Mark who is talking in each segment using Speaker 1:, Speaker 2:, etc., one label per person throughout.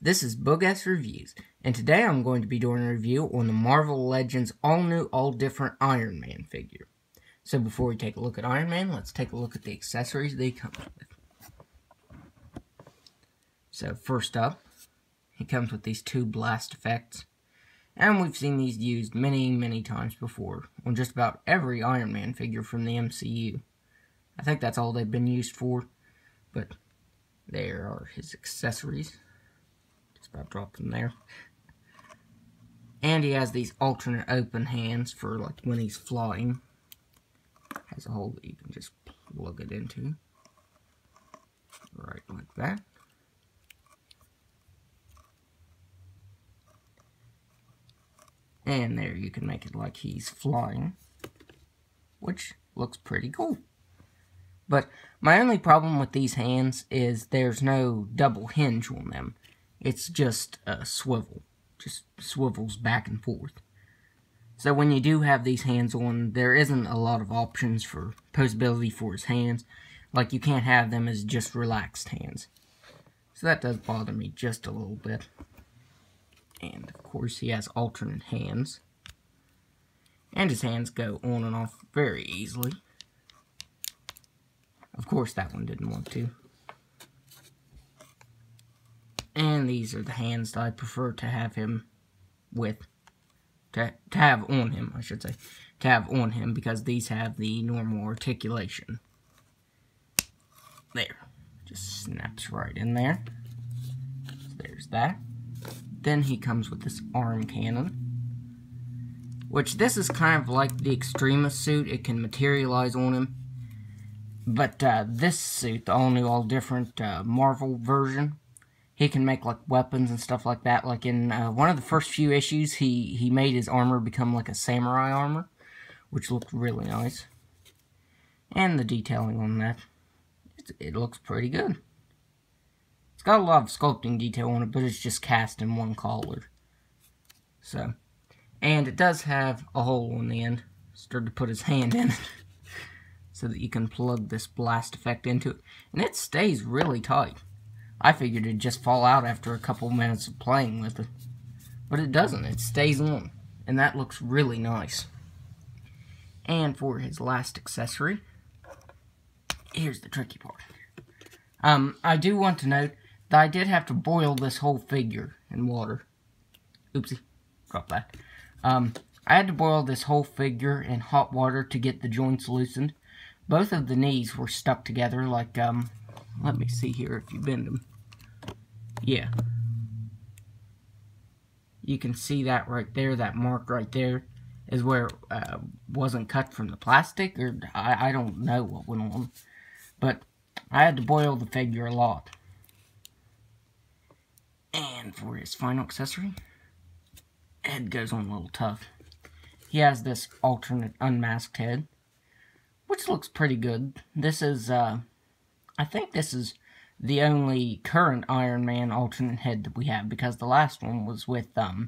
Speaker 1: This is Bogus Reviews, and today I'm going to be doing a review on the Marvel Legends all-new, all-different Iron Man figure. So before we take a look at Iron Man, let's take a look at the accessories they come with. So first up, he comes with these two blast effects, and we've seen these used many times before on just about every Iron Man figure from the MCU. I think that's all they've been used for, but there are his accessories. Just about dropped them there. And he has these alternate open hands for like when he's flying. Has a hole that you can just plug it into. Right like that. And there you can make it like he's flying, which looks pretty cool. But my only problem with these hands is there's no double hinge on them. It's just a swivel. Just swivels back and forth. So when you do have these hands on, there isn't a lot of options for posability for his hands. Like you can't have them as just relaxed hands. So that does bother me just a little bit. And of course he has alternate hands. And his hands go on and off very easily. Of course that one didn't want to. And these are the hands that I prefer to have him with. To have on him, I should say. To have on him, because these have the normal articulation. There. Just snaps right in there. So there's that. Then he comes with this arm cannon. Which this is kind of like the Extremis suit. It can materialize on him. But this suit, the all-new, all-different Marvel version, he can make like weapons and stuff like that. Like in one of the first few issues, he made his armor become like a samurai armor, which looked really nice. And the detailing on that, it looks pretty good. It's got a lot of sculpting detail on it, but it's just cast in one color. So, and it does have a hole on the end. Started to put his hand in it, so that you can plug this blast effect into it. And it stays really tight. I figured it'd just fall out after a couple minutes of playing with it. But it doesn't. It stays on. And that looks really nice. And for his last accessory, here's the tricky part. I do want to note that I did have to boil this whole figure in water. Oopsie. Drop that. I had to boil this whole figure in hot water to get the joints loosened. Both of the knees were stuck together like, let me see here if you bend them. Yeah. You can see that right there, that mark right there, is where it wasn't cut from the plastic, or I don't know what went on. But I had to boil the figure a lot. And for his final accessory, head goes on a little tough. He has this alternate unmasked head, which looks pretty good. This is, I think this is the only current Iron Man alternate head that we have, because the last one was with, the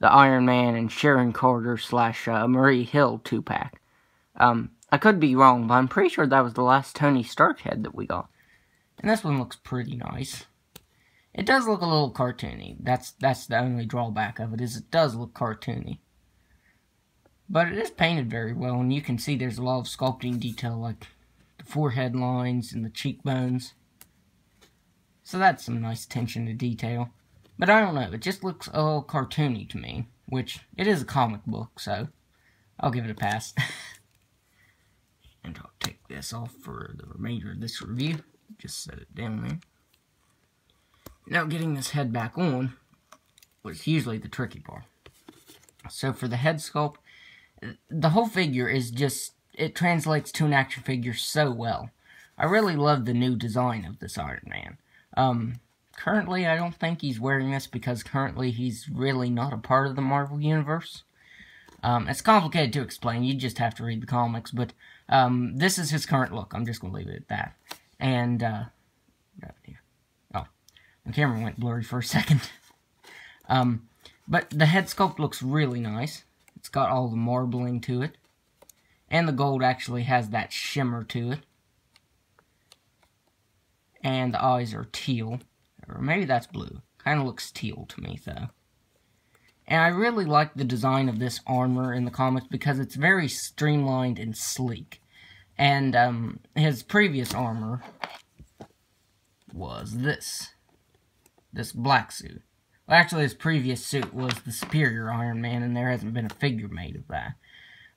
Speaker 1: Iron Man and Sharon Carter / Marie Hill 2-pack. I could be wrong, but I'm pretty sure that was the last Tony Stark head that we got. And this one looks pretty nice. It does look a little cartoony. That's the only drawback of it, is it does look cartoony. But it is painted very well, and you can see there's a lot of sculpting detail, like the forehead lines and the cheekbones. So that's some nice attention to detail. But I don't know, it just looks a little cartoony to me, which it is a comic book, so I'll give it a pass. And I'll take this off for the remainder of this review. Just set it down there. Now getting this head back on was usually the tricky part. So for the head sculpt, the whole figure is just, it translates to an action figure so well. I really love the new design of this Iron Man. Currently I don't think he's wearing this because currently he's really not a part of the Marvel Universe. It's complicated to explain, you just have to read the comics, but this is his current look. I'm just going to leave it at that. And, oh, the camera went blurry for a second. But the head sculpt looks really nice. It's got all the marbling to it. And the gold actually has that shimmer to it. And the eyes are teal. Or maybe that's blue. Kind of looks teal to me, though. And I really like the design of this armor in the comics because it's very streamlined and sleek. And his previous armor was this black suit. Well, actually, his previous suit was the Superior Iron Man, and there hasn't been a figure made of that.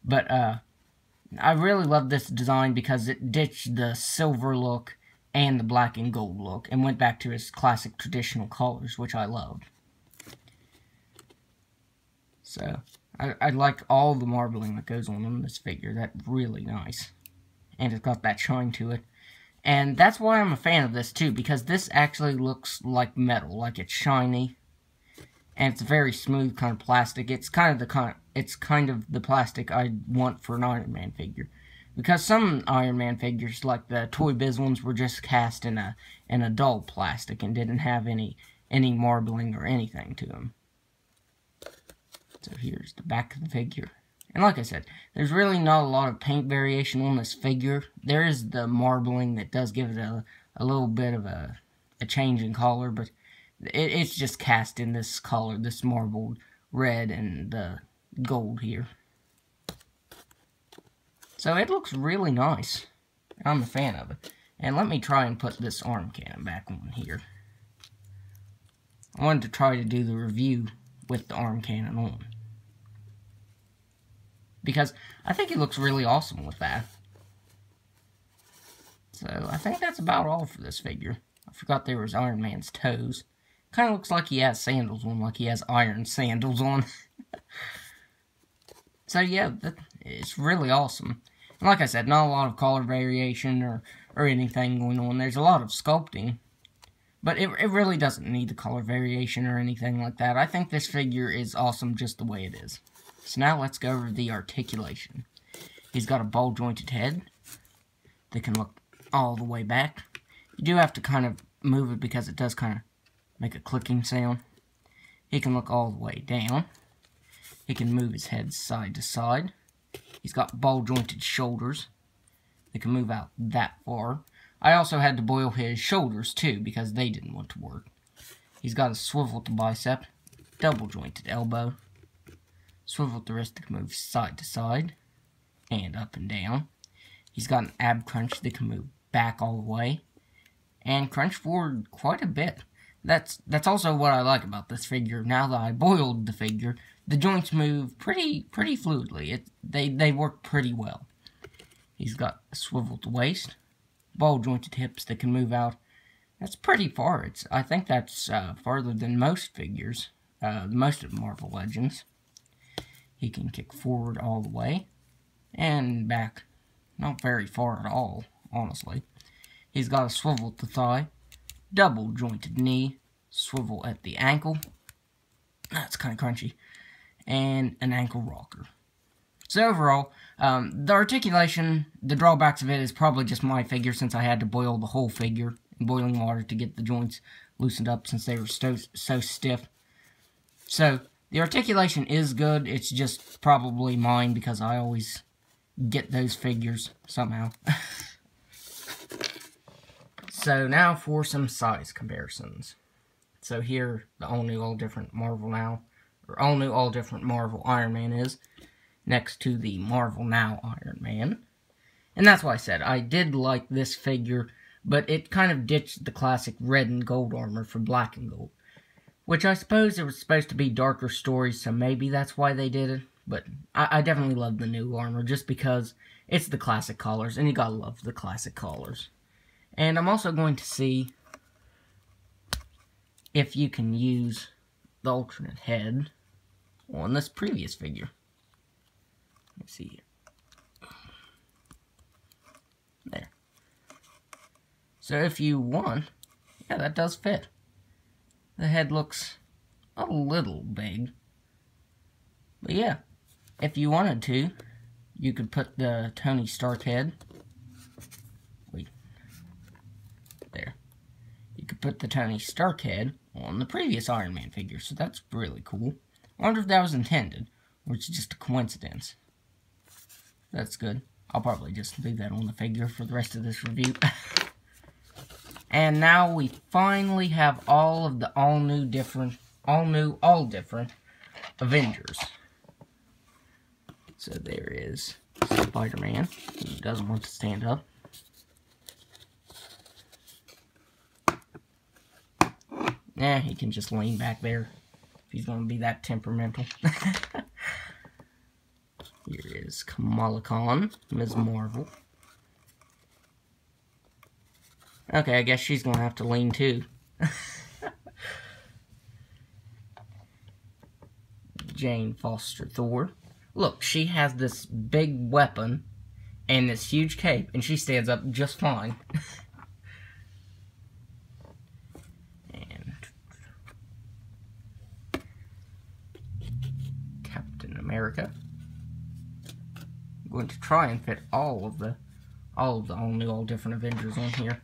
Speaker 1: But I really love this design because it ditched the silver look and the black and gold look and went back to his classic traditional colors, which I loved. So, I like all the marbling that goes on this figure. That's really nice. And it's got that shine to it. And that's why I'm a fan of this, too, because this actually looks like metal, like it's shiny. And it's very smooth kind of plastic. It's kind of the plastic I want for an Iron Man figure. Because some Iron Man figures, like the Toy Biz ones, were just cast in a dull plastic and didn't have any marbling or anything to them. So here's the back of the figure. And like I said, there's really not a lot of paint variation on this figure. There is the marbling that does give it a little bit of a change in color, but it's just cast in this color, this marbled red and gold here. So it looks really nice. I'm a fan of it. And let me try and put this arm cannon back on here. I wanted to try to do the review with the arm cannon on, because I think it looks really awesome with that. So, I think that's about all for this figure. I forgot there was Iron Man's toes. Kind of looks like he has sandals on, like he has iron sandals on. So, yeah, it's really awesome. And like I said, not a lot of color variation or anything going on. There's a lot of sculpting, but it really doesn't need the color variation or anything like that. I think this figure is awesome just the way it is. So now let's go over the articulation. He's got a ball-jointed head that can look all the way back. You do have to kind of move it because it does kind of make a clicking sound. He can look all the way down. He can move his head side to side. He's got ball-jointed shoulders that can move out that far. I also had to boil his shoulders too because they didn't want to work. He's got a swiveled bicep, double-jointed elbow, swiveled the wrist that can move side to side and up and down. He's got an ab crunch that can move back all the way and crunch forward quite a bit. That's also what I like about this figure. Now that I boiled the figure, the joints move pretty fluidly. They work pretty well. He's got a swiveled waist, ball jointed hips that can move out. That's pretty far. I think that's farther than most figures, most of Marvel Legends. He can kick forward all the way and back, not very far at all, honestly. He's got a swivel at the thigh, double jointed knee, swivel at the ankle. That's kind of crunchy. And an ankle rocker. So overall, the articulation, the drawbacks of it is probably just my figure, since I had to boil the whole figure in boiling water to get the joints loosened up since they were so stiff. So the articulation is good. It's just probably mine because I always get those figures somehow. So now for some size comparisons. So here, the all-new, all-different Marvel Now, or all-new, all-different Marvel Iron Man is, next to the Marvel Now Iron Man. And that's why I said I did like this figure, but it kind of ditched the classic red and gold armor for black and gold. Which I suppose it was supposed to be darker stories, so maybe that's why they did it. But I definitely love the new armor, just because it's the classic colors, and you gotta love the classic colors. And I'm also going to see if you can use the alternate head on this previous figure. Let's see here. There. So if you want, yeah, that does fit. The head looks a little big. But yeah, if you wanted to, you could put the Tony Stark head. Wait. There. You could put the Tony Stark head on the previous Iron Man figure, so that's really cool. I wonder if that was intended, or it's just a coincidence. That's good. I'll probably just leave that on the figure for the rest of this review. And now we finally have all of the all different Avengers. So there is Spider-Man, who doesn't want to stand up. He can just lean back there if he's going to be that temperamental. Here is Kamala Khan, Ms. Marvel. Okay, I guess she's going to have to lean too. Jane Foster Thor. Look, she has this big weapon and this huge cape, and she stands up just fine. And Captain America. I'm going to try and fit all of the all different Avengers on here.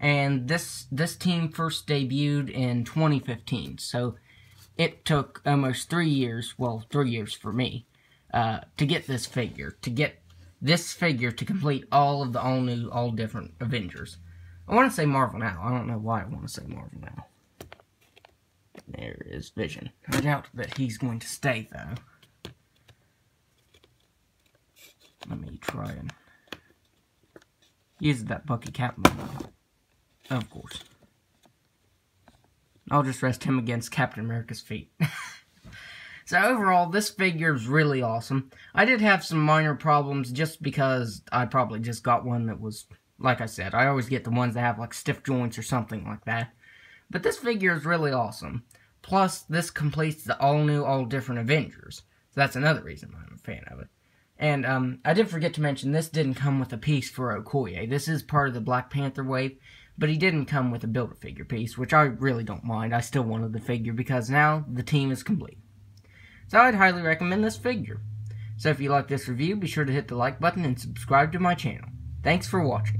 Speaker 1: And this team first debuted in 2015, so it took almost 3 years, well, 3 years for me, to get this figure, to complete all of the all different Avengers. I want to say Marvel now. I don't know why I want to say Marvel now. There is Vision. I doubt that he's going to stay, though. Let me try and use that Bucky Cap mode. Of course. I'll just rest him against Captain America's feet. So overall, this figure is really awesome. I did have some minor problems just because I probably just got one that was, like I said, I always get the ones that have like stiff joints or something like that. But this figure is really awesome. Plus, this completes the all different Avengers. So that's another reason why I'm a fan of it. And I did forget to mention, this didn't come with a piece for Okoye. This is part of the Black Panther wave. But he didn't come with a Build-A-Figure piece, which I really don't mind. I still wanted the figure because now the team is complete. So I'd highly recommend this figure. So if you like this review, be sure to hit the like button and subscribe to my channel. Thanks for watching.